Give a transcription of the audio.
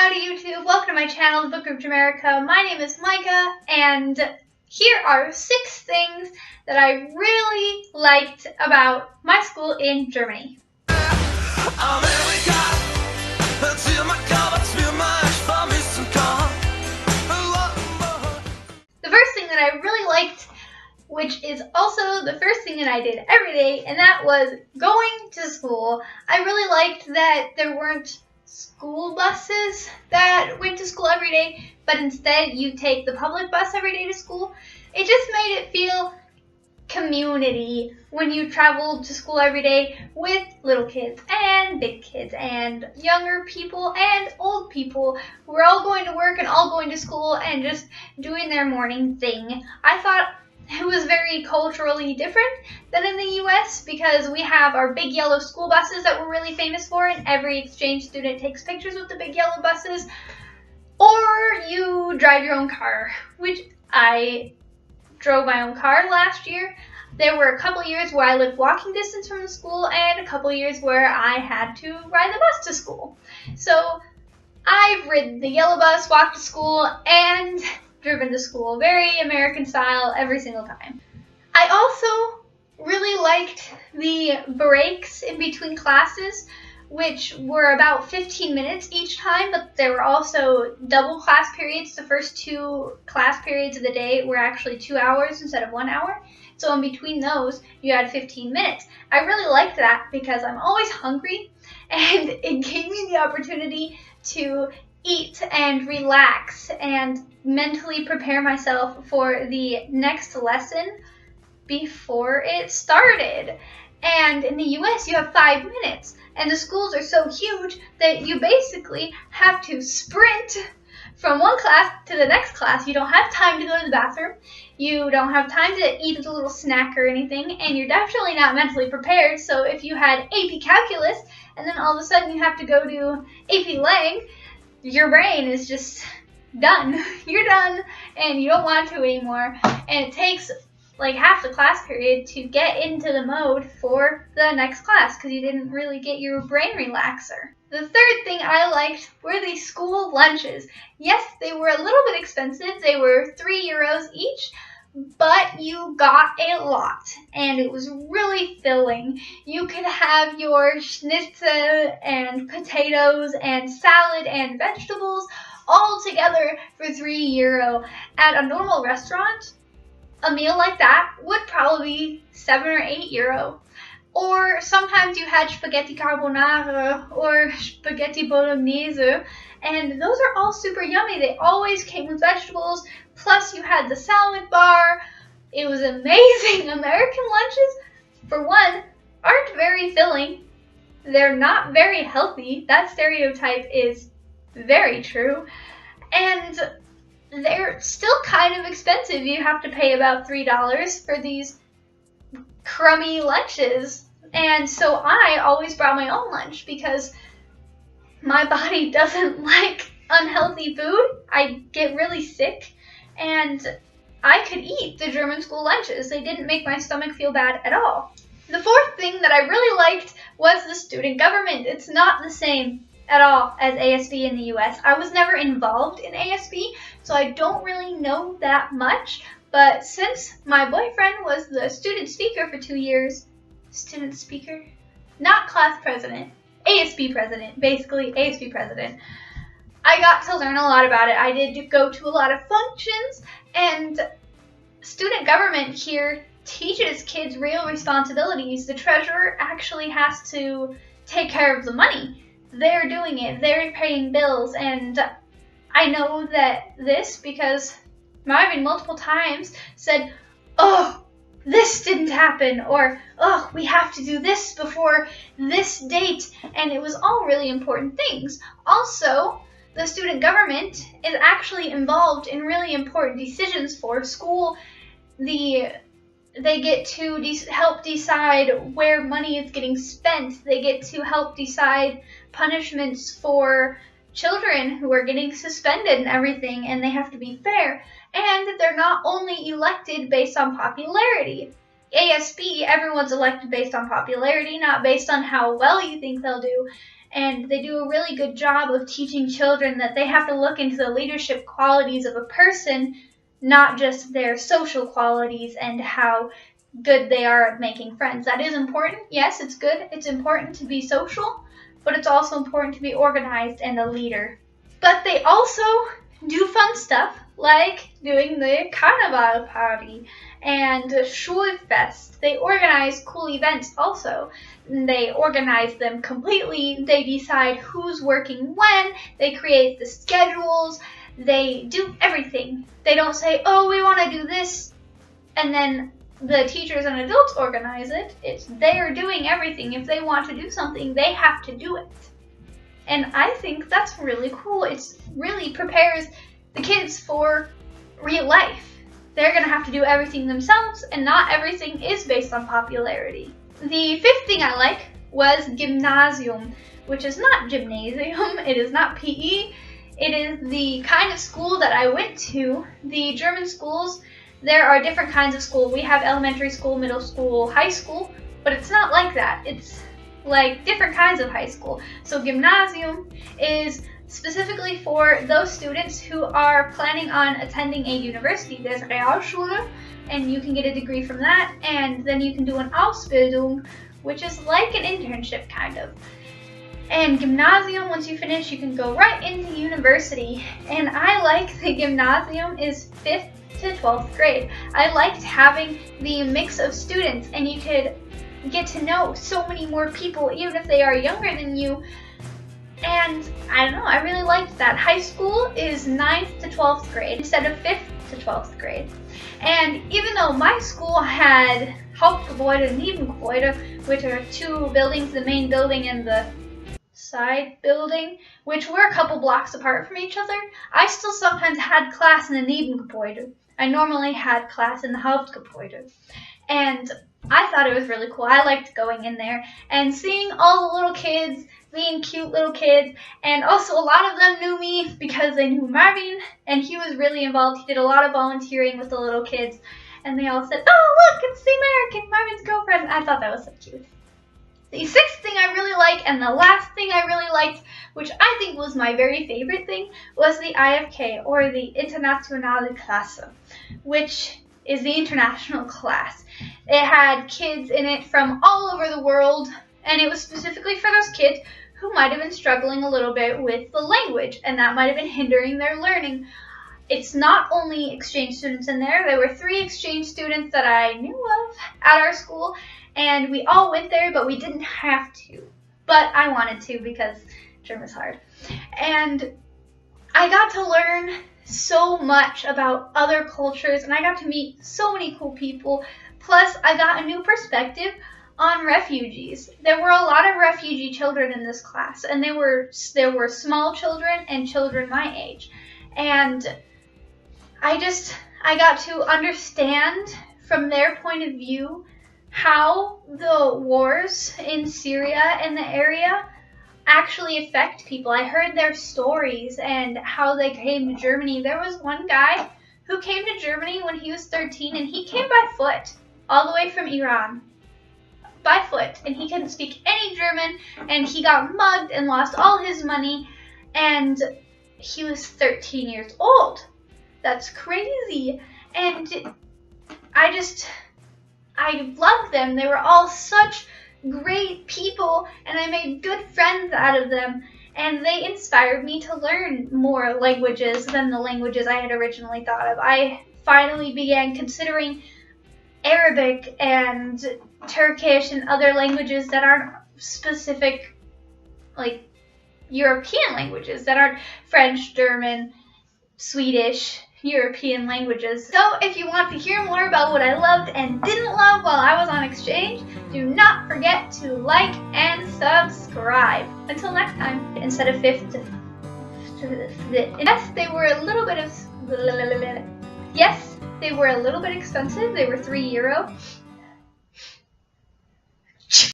Howdy YouTube, welcome to my channel, The Book of Jamaica. My name is Micah, and here are 6 things that I really liked about my school in Germany. The first thing that I really liked, which is also the first thing that I did every day, and that was going to school. I really liked that there weren't school buses that went to school every day, but instead you take the public bus every day to school. It just made it feel community when you traveled to school every day with little kids and big kids and younger people and old people who were all going to work and all going to school and just doing their morning thing. I thought it was very culturally different than in the US because we have our big yellow school buses that we're really famous for, and every exchange student takes pictures with the big yellow buses. Or you drive your own car, which I drove my own car last year. There were a couple years where I lived walking distance from the school and a couple years where I had to ride the bus to school. So I've ridden the yellow bus, walked to school, and driven to school, very American style every single time. I also really liked the breaks in between classes, which were about 15 minutes each time, but there were also double class periods. The first 2 class periods of the day were actually 2 hours instead of 1 hour. So in between those, you had 15 minutes. I really liked that because I'm always hungry, and it gave me the opportunity to eat and relax and mentally prepare myself for the next lesson before it started. And in the US, you have 5 minutes, and the schools are so huge that you basically have to sprint from one class to the next class. You don't have time to go to the bathroom. You don't have time to eat a little snack or anything, and you're definitely not mentally prepared. So if you had AP Calculus, and then all of a sudden you have to go to AP Lang, your brain is just done. You're done, and you don't want to anymore. And it takes like half the class period to get into the mode for the next class because you didn't really get your brain relaxer. The third thing I liked were the school lunches. Yes, they were a little bit expensive. They were €3 each, but you got a lot, and it was really filling. You could have your schnitzel and potatoes and salad and vegetables all together for €3. At a normal restaurant, a meal like that would probably be €7 or €8. Or sometimes you had spaghetti carbonara or spaghetti bolognese, and those are all super yummy. They always came with vegetables, plus you had the salad bar. It was amazing. American lunches, for one, aren't very filling. They're not very healthy. That stereotype is very true. And they're still kind of expensive. You have to pay about $3 for these crummy lunches. And so I always brought my own lunch because my body doesn't like unhealthy food. I get really sick, and I could eat the German school lunches. They didn't make my stomach feel bad at all. The fourth thing that I really liked was the student government. It's not the same at all as ASB in the US. I was never involved in ASB, so I don't really know that much. But since my boyfriend was the student speaker for 2 years, student speaker? Not class president. ASB president. Basically, ASB president. I got to learn a lot about it. I did go to a lot of functions, and student government here teaches kids real responsibilities. The treasurer actually has to take care of the money. They're doing it. They're paying bills, and I know that this because Marvin multiple times said, "Oh, this didn't happen," or, "Oh, we have to do this before this date," and it was all really important things. Also, the student government is actually involved in really important decisions for school. They get to help decide where money is getting spent. They get to help decide punishments for children who are getting suspended and everything, and they have to be fair. And they're not only elected based on popularity. ASB, everyone's elected based on popularity, not based on how well you think they'll do. and they do a really good job of teaching children that they have to look into the leadership qualities of a person, not just their social qualities and how good they are at making friends. That is important. Yes, it's good. It's important to be social, but it's also important to be organized and a leader. But they also do fun stuff like doing the Carnival party and Schulfest. They organize cool events also. They organize them completely. They decide who's working when. They create the schedules. They do everything. They don't say, oh, we want to do this, and then the teachers and adults organize it. It's they're doing everything. If they want to do something, they have to do it. And I think that's really cool. It really prepares the kids for real life. They're going to have to do everything themselves, and not everything is based on popularity. The fifth thing I like was gymnasium, which is not gymnasium. It is not PE. It is the kind of school that I went to. The German schools, there are different kinds of school. We have elementary school, middle school, high school, but it's not like that. It's like different kinds of high school. So gymnasium is specifically for those students who are planning on attending a university. There's Realschule, and you can get a degree from that, and then you can do an Ausbildung, which is like an internship kind of. And gymnasium, once you finish, you can go right into university. And I like the gymnasium is 5th to 12th grade. I liked having the mix of students, and you could get to know so many more people, even if they are younger than you. And I don't know, I really liked that. High school is 9th to 12th grade instead of 5th to 12th grade. And even though my school had Hauptgebäude and Nebengebäude, which are two buildings, the main building and the side building, which were a couple blocks apart from each other, I still sometimes had class in the Nebengebäude. I normally had class in the Hauptgebäude. And I thought it was really cool. I liked going in there and seeing all the little kids, being cute little kids, and also a lot of them knew me because they knew Marvin, and he was really involved. He did a lot of volunteering with the little kids, and they all said, oh look, it's the American, Marvin's girlfriend. I thought that was so cute. The sixth thing I really like, and the last thing I really liked, which I think was my very favorite thing, was the IFK, or the Internationale Klasse, which is the international class. It had kids in it from all over the world, and it was specifically for those kids who might have been struggling a little bit with the language, and that might have been hindering their learning. It's not only exchange students in there. There were 3 exchange students that I knew of at our school, and we all went there, but we didn't have to. But I wanted to because German's hard. And I got to learn so much about other cultures, and I got to meet so many cool people. Plus, I got a new perspective on refugees. There were a lot of refugee children in this class, and there were small children and children my age. And I got to understand from their point of view how the wars in Syria and the area actually affect people. I heard their stories and how they came to Germany. There was one guy who came to Germany when he was 13, and he came by foot all the way from Iran. By foot, and he couldn't speak any German, and he got mugged and lost all his money, and he was 13 years old. That's crazy. And I loved them. They were all such great people, and I made good friends out of them, and they inspired me to learn more languages than the languages I had originally thought of. I finally began considering Arabic and Turkish and other languages that aren't specific, like European languages, that aren't French, German, Swedish, European languages. So if you want to hear more about what I loved and didn't love while I was on exchange, do not forget to like and subscribe. Until next time, instead of fifth to yes, they were a little bit expensive. They were €3.